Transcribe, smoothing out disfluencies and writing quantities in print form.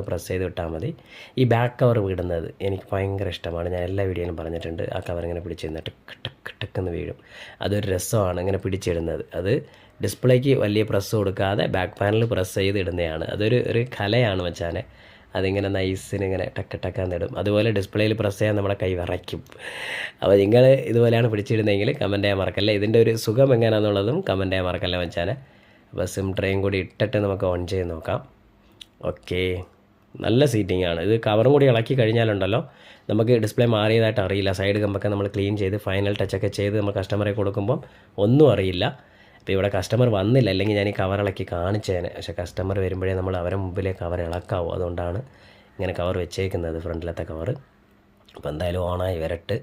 Press ചെയ്ത് വിട്ടാൽ മതി. ഈ ബാക്ക് കവർ വിടുന്നത് എനിക്ക് ഭയങ്കര ഇഷ്ടമാണ്. ഞാൻ എല്ലാ വീഡിയോയിലും പറഞ്ഞിട്ടുണ്ട്. ആ കവർ ഇങ്ങനെ പിടിച്ചിരുന്ന് ടക്ക് ടക്ക് ടക്കെന്ന് വീഴും. അതൊരു രസമാണ് ഇങ്ങനെ പിടിച്ചിടുന്നത്. അത് ഡിസ്പ്ലേക്ക് വലിയ പ്രസ് കൊടുക്കാതെ ബാക്ക് പാനൽ പ്രസ് ചെയ്ത് ഇടുന്നതാണ്. ഒരു കലയാണ് മച്ചാനെ. അതിങ്ങനെ നൈസിന് ഇങ്ങനെ ടക്ക് ടക്കാന്ന് ഇടും. അതുപോലെ ഡിസ്പ്ലേയിൽ പ്രസ് ചെയ്യാൻ നമ്മുടെ കൈ വിറയ്ക്കും. അപ്പോൾ നിങ്ങൾ ഇതുപോലെയാണ് പിടിച്ചിടുന്നതെങ്കിൽ കമൻറ്റ് ചെയ്യാൻ മറക്കല്ലേ. ഇതിൻ്റെ ഒരു സുഖം എങ്ങനെയാണെന്നുള്ളതും കമൻറ്റ് ചെയ്യാൻ മറക്കല്ലേ മച്ചാനെ. അപ്പോൾ സിം ട്രേയും കൂടി ഇട്ടിട്ട് നമുക്ക് ഓൺ ചെയ്ത് നോക്കാം. ഓക്കെ, നല്ല സീറ്റിംഗ് ആണ്. ഇത് കവറും കൂടി ഇളക്കി കഴിഞ്ഞാലുണ്ടല്ലോ നമുക്ക് ഡിസ്പ്ലേ മാറിയതായിട്ട് അറിയില്ല. സൈഡ് കമ്പൊക്കെ നമ്മൾ ക്ലീൻ ചെയ്ത് ഫൈനൽ ടച്ചൊക്കെ ചെയ്ത് നമ്മൾ കസ്റ്റമറെ കൊടുക്കുമ്പം ഒന്നും അറിയില്ല. അപ്പോൾ ഇവിടെ കസ്റ്റമർ വന്നില്ല, അല്ലെങ്കിൽ ഞാൻ ഈ കവർ ഇളക്കി കാണിച്ചേനെ. പക്ഷേ കസ്റ്റമർ വരുമ്പോഴേ നമ്മൾ അവരെ മുമ്പിലേ കവർ ഇളക്കാവും. അതുകൊണ്ടാണ് ഇങ്ങനെ കവർ വെച്ചേക്കുന്നത്, ഫ്രണ്ടിലത്തെ കവർ. അപ്പോൾ എന്തായാലും ഓണായി വരട്ട്.